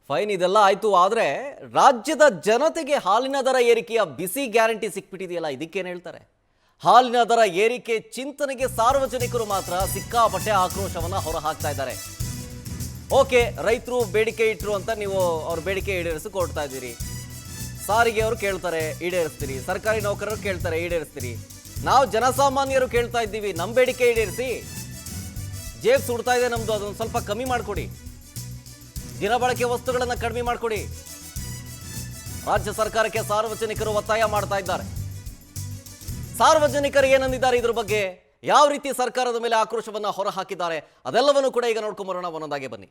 Fine ಇದೆಲ್ಲ ಆಯ್ತು. ಆದ್ರೆ ರಾಜ್ಯದ ಜನತೆಗೆ ಹಾಲಿನ ದರ ಏರಿಕೆಯ ಬಿಸಿ ಗ್ಯಾರಂಟಿ ಸಿಕ್ಬಿಟ್ಟಿದೆಯಲ್ಲ, ಇದಕ್ಕೇನು ಹೇಳ್ತಾರೆ? ಹಾಲಿನ ದರ ಏರಿಕೆ ಚಿಂತನೆಗೆ ಸಾರ್ವಜನಿಕರು ಮಾತ್ರ ಸಿಕ್ಕಾಪಟ್ಟೆ ಆಕ್ರೋಶವನ್ನ ಹೊರಹಾಕ್ತಾ ಇದ್ದಾರೆ. ಓಕೆ, ರೈತರು ಬೇಡಿಕೆ ಇಟ್ಟರು ಅಂತ ನೀವು ಅವ್ರ ಬೇಡಿಕೆ ಈಡೇರಿಸಿ ಕೊಡ್ತಾ ಇದ್ದೀರಿ. ಸಾರಿಗೆ ಅವರು ಕೇಳ್ತಾರೆ, ಈಡೇರಿಸ್ತೀರಿ. ಸರ್ಕಾರಿ ನೌಕರರು ಕೇಳ್ತಾರೆ, ಈಡೇರಿಸ್ತೀರಿ. ನಾವು ಜನಸಾಮಾನ್ಯರು ಕೇಳ್ತಾ ಇದ್ದೀವಿ, ನಮ್ಮ ಬೇಡಿಕೆ ಈಡೇರಿಸಿ. ಜೇಬ್ ಸುಡ್ತಾ ಇದೆ ನಮ್ದು, ಅದೊಂದು ಸ್ವಲ್ಪ ಕಮ್ಮಿ ಮಾಡಿಕೊಡಿ. ದಿನಬಳಕೆ ವಸ್ತುಗಳನ್ನು ಕಡಿಮೆ ಮಾಡಿಕೊಡಿ. ರಾಜ್ಯ ಸರ್ಕಾರಕ್ಕೆ ಸಾರ್ವಜನಿಕರು ಒತ್ತಾಯ ಮಾಡ್ತಾ ಇದ್ದಾರೆ. ಸಾರ್ವಜನಿಕರು ಏನಂದಿದ್ದಾರೆ ಇದ್ರ ಬಗ್ಗೆ, ಯಾವ ರೀತಿ ಸರ್ಕಾರದ ಮೇಲೆ ಆಕ್ರೋಶವನ್ನ ಹೊರಹಾಕಿದ್ದಾರೆ, ಅದೆಲ್ಲವನ್ನು ಕೂಡ ಈಗ ನೋಡ್ಕೊಂಬರೋಣ ಒಂದೊಂದಾಗೆ. ಬನ್ನಿ.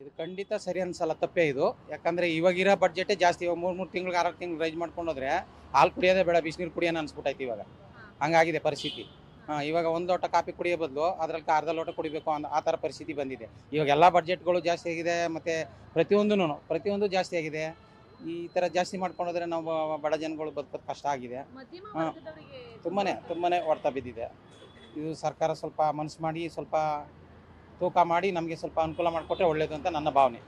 ಇದು ಖಂಡಿತ ಸರಿ ಅನ್ಸಲ್ಲ, ತಪ್ಪೇ ಇದು. ಯಾಕಂದ್ರೆ ಇವಾಗಿರೋ ಬಡ್ಜೆಟೇ ಜಾಸ್ತಿ. ಇವಾಗ 3 ತಿಂಗಳಿಗೆ 6 ತಿಂಗಳು ರೈಸ್ ಮಾಡ್ಕೊಂಡೋದ್ರೆ ಹಾಲು ಕುಡಿಯೋದೇ ಬೇಡ, ಬಿಸಿನೀರು ಕುಡಿಯೋಣ ಅನ್ಸ್ಬಿಟ್ಟೈತಿ ಇವಾಗ. ಹಂಗಾಗಿದೆ ಪರಿಸ್ಥಿತಿ. ಇವಾಗ ಒಂದು ಲೋಟ ಕಾಫಿ ಕುಡಿಯೋ ಬದಲು ಅದ್ರಲ್ಲಿ ಅರ್ಧ ಲೋಟ ಕುಡಿಬೇಕು ಆ ಥರ ಪರಿಸ್ಥಿತಿ ಬಂದಿದೆ. ಇವಾಗ ಎಲ್ಲ ಬಡ್ಜೆಟ್ಗಳು ಜಾಸ್ತಿ ಆಗಿದೆ, ಮತ್ತು ಪ್ರತಿಯೊಂದು ಜಾಸ್ತಿ ಆಗಿದೆ. ಈ ಥರ ಜಾಸ್ತಿ ಮಾಡ್ಕೊಂಡೋದ್ರೆ ನಾವು ಬಡ ಜನಗಳು ಬದುಕೋದು ಕಷ್ಟ ಆಗಿದೆ. ತುಂಬಾ ಹೊಡೆತ ಬಿದ್ದಿದೆ. ಇದು ಸರ್ಕಾರ ಸ್ವಲ್ಪ ಮನಸ್ಸು ಮಾಡಿ ಸ್ವಲ್ಪ ತೂಕ ಮಾಡಿ ನಮಗೆ ಸ್ವಲ್ಪ ಅನುಕೂಲ ಮಾಡಿಕೊಟ್ರೆ ಒಳ್ಳೇದು ಅಂತ ನನ್ನ ಭಾವನೆ.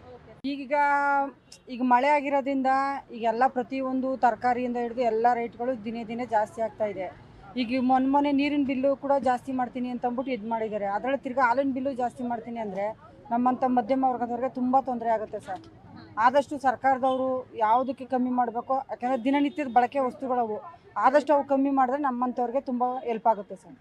ಈಗ ಮಳೆ ಆಗಿರೋದ್ರಿಂದ ಈಗೆಲ್ಲ ಪ್ರತಿಯೊಂದು ತರಕಾರಿಯಿಂದ ಹಿಡಿದು ಎಲ್ಲ ರೇಟ್ಗಳು ದಿನೇ ದಿನೇ ಜಾಸ್ತಿ ಆಗ್ತಾ ಇದೆ. ಈಗ ಮೊನ್ನೆ ನೀರಿನ ಬಿಲ್ಲು ಕೂಡ ಜಾಸ್ತಿ ಮಾಡ್ತೀನಿ ಅಂತ ಅಂದ್ಬಿಟ್ಟು ಇದು ಮಾಡಿದ್ದಾರೆ. ಅದರಲ್ಲಿ ತಿರ್ಗಿ ಹಾಲಿನ ಬಿಲ್ಲು ಜಾಸ್ತಿ ಮಾಡ್ತೀನಿ ಅಂದರೆ ನಮ್ಮಂಥ ಮಧ್ಯಮ ವರ್ಗದವ್ರಿಗೆ ತುಂಬ ತೊಂದರೆ ಆಗುತ್ತೆ ಸರ್. ಆದಷ್ಟು ಸರ್ಕಾರದವರು ಯಾವುದಕ್ಕೆ ಕಮ್ಮಿ ಮಾಡಬೇಕು, ಯಾಕಂದರೆ ದಿನನಿತ್ಯದ ಬಳಕೆ ವಸ್ತುಗಳವು, ಆದಷ್ಟು ಅವು ಕಮ್ಮಿ ಮಾಡಿದ್ರೆ ನಮ್ಮಂಥವ್ರಿಗೆ ತುಂಬ ಹೆಲ್ಪ್ ಆಗುತ್ತೆ ಸರ್.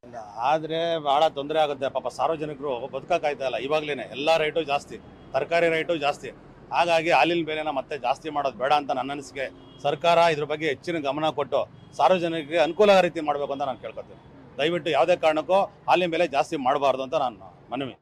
ಆದರೆ ಭಾಳ ತೊಂದರೆ ಆಗುತ್ತೆ ಪಾಪ, ಸಾರ್ವಜನಿಕರು ಬದುಕೋಕ್ಕಾಯ್ತಾ ಇಲ್ಲ. ಇವಾಗಲೇ ಎಲ್ಲ ರೇಟು ಜಾಸ್ತಿ, ತರಕಾರಿ ರೇಟು ಜಾಸ್ತಿ. ಹಾಗಾಗಿ ಹಾಲಿನ ಬೆಲೆನ ಮತ್ತೆ ಜಾಸ್ತಿ ಮಾಡೋದು ಬೇಡ ಅಂತ ನನ್ನ ಅನಿಸಿಕೆ. ಸರ್ಕಾರ ಇದ್ರ ಬಗ್ಗೆ ಹೆಚ್ಚಿನ ಗಮನ ಕೊಟ್ಟು ಸಾರ್ವಜನಿಕರಿಗೆ ಅನುಕೂಲ ರೀತಿ ಮಾಡಬೇಕು ಅಂತ ನಾನು ಕೇಳ್ಕೊತೀನಿ. ದಯವಿಟ್ಟು ಯಾವುದೇ ಕಾರಣಕ್ಕೂ ಹಾಲಿನ ಬೆಲೆ ಜಾಸ್ತಿ ಮಾಡಬಾರ್ದು ಅಂತ ನಾನು ಮನವಿ.